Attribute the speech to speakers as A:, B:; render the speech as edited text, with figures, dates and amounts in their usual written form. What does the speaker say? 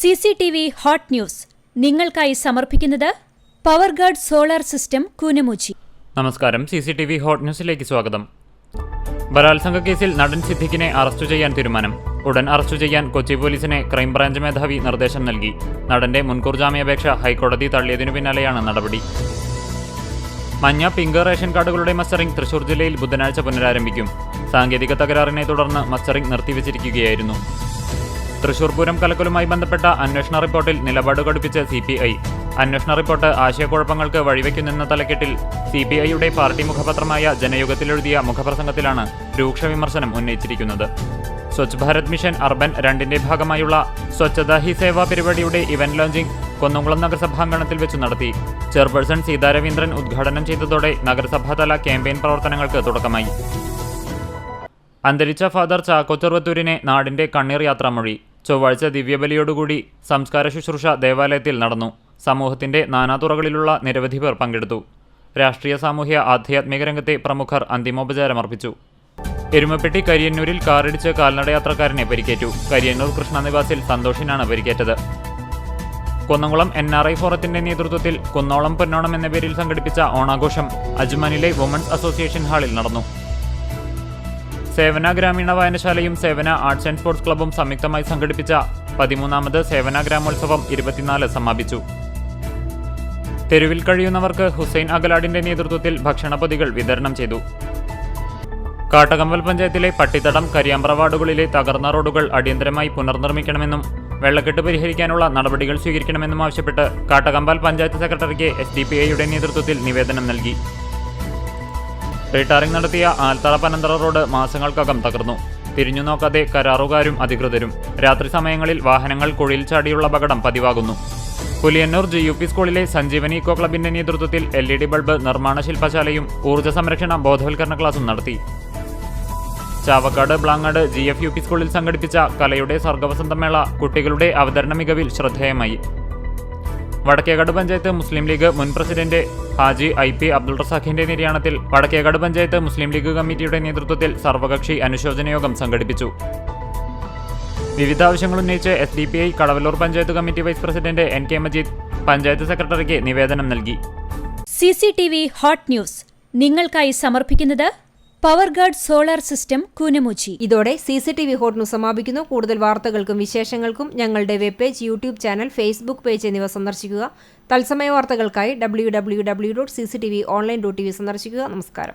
A: CCTV hot news നിങ്ങൾക്കായി സമർപ്പിക്കുന്നത് Powerguard solar system Koonamuchi.
B: നമസ്കാരം, CCTV ഹോട്ട് ന്യൂസിലേക്ക് സ്വാഗതം. ബലാത്സംഗ കേസിൽ നടൻ സിദ്ദിഖിനെ അറസ്റ്റ് ചെയ്യാൻ തീരുമാനം. ഉടൻ അറസ്റ്റ് ചെയ്യാൻ കൊച്ചി പോലീസിനെ ക്രൈംബ്രാഞ്ച് മേധാവി നിർദ്ദേശം നൽകി. നടന്റെ മുൻകൂർ ജാമ്യാപേക്ഷ ഹൈക്കോടതി തള്ളിയതിനു പിന്നാലെയാണ് നടപടി. മഞ്ഞ പിങ്ക് റേഷൻ കാർഡുകളുടെ മസ്റ്ററിംഗ് തൃശൂർ ജില്ലയിൽ ബുധനാഴ്ച പുനരാരംഭിക്കും. സാങ്കേതിക തകരാറിനെ തുടർന്ന് മസ്റ്ററിംഗ് നിർത്തിവച്ചിരിക്കുകയായിരുന്നു. തൃശൂർ പൂരം കലക്കലുമായി ബന്ധപ്പെട്ട അന്വേഷണ റിപ്പോർട്ടിൽ നിലപാട് കടുപ്പിച്ച് CPI. അന്വേഷണ റിപ്പോർട്ട് ആശയക്കുഴപ്പങ്ങൾക്ക് വഴിവെക്കുന്നെന്ന തലക്കെട്ടിൽ CPIയുടെ പാർട്ടി മുഖപത്രമായ ജനയുഗത്തിലെഴുതിയ മുഖപ്രസംഗത്തിലാണ് രൂക്ഷ വിമർശനം ഉന്നയിച്ചിരിക്കുന്നത്. സ്വച്ഛ് ഭാരത് മിഷൻ അർബൻ 2ന്റെ ഭാഗമായുള്ള സ്വച്ഛതാ ഹി സേവ പരിപാടിയുടെ ഇവന്റ് ലോഞ്ചിംഗ് കുന്നംകുളം നഗരസഭാങ്കണത്തിൽ വെച്ച് നടത്തി. ചെയർപേഴ്സൺ സീതാ രവീന്ദ്രൻ ഉദ്ഘാടനം ചെയ്തതോടെ നഗരസഭാതല ക്യാമ്പയിൻ പ്രവർത്തനങ്ങൾക്ക് തുടക്കമായി. അന്തരിച്ച ഫാദർ ചാക്കോ ചെറുവത്തൂരിനെ നാടിന്റെ കണ്ണീർ യാത്രാമൊഴി. ചൊവ്വാഴ്ച ദിവ്യബലിയോടുകൂടി സംസ്കാര ശുശ്രൂഷ ദേവാലയത്തിൽ നടന്നു. സമൂഹത്തിന്റെ നാനാതുറകളിലുള്ള നിരവധി പേർ പങ്കെടുത്തു. രാഷ്ട്രീയ, സാമൂഹ്യ, ആധ്യാത്മിക രംഗത്തെ പ്രമുഖർ അന്തിമോപചാരമർപ്പിച്ചു. എരുമപ്പെട്ടി കരിയന്നൂരിൽ കാറിടിച്ച് കാൽനടയാത്രക്കാരനെ പരിക്കേറ്റു. കരിയന്നൂർ കൃഷ്ണനിവാസിൽ സന്തോഷിനാണ് പരിക്കേറ്റത്. കുന്നംകുളം NRI ഫോറത്തിന്റെ നേതൃത്വത്തിൽ കുന്നോളം പൊന്നോണം എന്ന പേരിൽ സംഘടിപ്പിച്ച ഓണാഘോഷം അജ്മാനിലെ വുമൺസ് അസോസിയേഷൻ ഹാളിൽ നടന്നു. സേവന ഗ്രാമീണ വായനശാലയും സേവന ആർട്സ് ആൻഡ് സ്പോർട്സ് ക്ലബ്ബും സംയുക്തമായി സംഘടിപ്പിച്ച 13ാമത് സേവന ഗ്രാമോത്സവം 24 സമാപിച്ചു. തെരുവിൽ കഴിയുന്നവർക്ക് ഹുസൈൻ അഗലാഡിന്റെ നേതൃത്വത്തിൽ ഭക്ഷണപ്പൊതികൾ വിതരണം ചെയ്തു. കാട്ടകമ്പൽ പഞ്ചായത്തിലെ പട്ടിത്തടം, കരിയാമ്പ്ര വാർഡുകളിലെ തകർന്ന റോഡുകൾ അടിയന്തരമായി പുനർനിർമ്മിക്കണമെന്നും വെള്ളക്കെട്ട് പരിഹരിക്കാനുള്ള നടപടികൾ സ്വീകരിക്കണമെന്നും ആവശ്യപ്പെട്ട് കാട്ടകമ്പൽ പഞ്ചായത്ത് സെക്രട്ടറിക്ക് SDPIയുടെ നേതൃത്വത്തിൽ നിവേദനം നൽകി. റീടാറിംഗ് നടത്തിയ ആൽത്തറ പനന്തറ റോഡ് മാസങ്ങൾക്കകം തകർന്നു. തിരിഞ്ഞു നോക്കാതെ കരാറുകാരും അധികൃതരും. രാത്രി സമയങ്ങളിൽ വാഹനങ്ങൾ കുഴിയിൽ ചാടിയുള്ള അപകടം പതിവാകുന്നു. പുലിയന്നൂർ GUP സ്കൂളിലെ സഞ്ജീവനി ഇക്കോ ക്ലബിന്റെ നേതൃത്വത്തിൽ LED ബൾബ് നിർമ്മാണ ശില്പശാലയും ഊർജ്ജ സംരക്ഷണ ബോധവൽക്കരണ ക്ലാസും നടത്തി. ചാവക്കാട് ബ്ലാങ്ങാട് GFUP സ്കൂളിൽ സംഘടിപ്പിച്ച കലയുടെ സർഗവസന്തം മേള കുട്ടികളുടെ അവതരണ മികവിൽ ശ്രദ്ധേയമായി. വടക്കേകാട് പഞ്ചായത്ത് മുസ്ലിം ലീഗ് മുൻ പ്രസിഡന്റ് ഹാജി IP അബ്ദുൾ റസാഖിന്റെ നിര്യാണത്തിൽ വടക്കേകാട് പഞ്ചായത്ത് മുസ്ലിം ലീഗ് കമ്മിറ്റിയുടെ നേതൃത്വത്തിൽ സർവകക്ഷി അനുശോചന യോഗം സംഘടിപ്പിച്ചു. വിവിധ ആവശ്യങ്ങൾ ഉന്നയിച്ച് SDPI Kadavallur panchayat committee vice president NK Majeed panchayat സെക്രട്ടറിക്ക് നിവേദനം നൽകി.
A: CCTV ഹോട്ട് ന്യൂസ് നിങ്ങൾക്കായി സമർപ്പിക്കുന്നത് പവർഗാർഡ് സോളാർ സിസ്റ്റം കൂനമുച്ചി.
C: ഇതോടെ CCTV ഹോട്ട് ന്യൂസ് സമാപിക്കുന്നു. കൂടുതൽ വാർത്തകൾക്കും വിശേഷങ്ങൾക്കും ഞങ്ങളുടെ web page, YouTube channel, Facebook page എന്നിവ സന്ദർശിക്കുക. തത്സമയ വാർത്തകൾക്കായി www.cctv.online.tv സന്ദർശിക്കുക. നമസ്കാരം.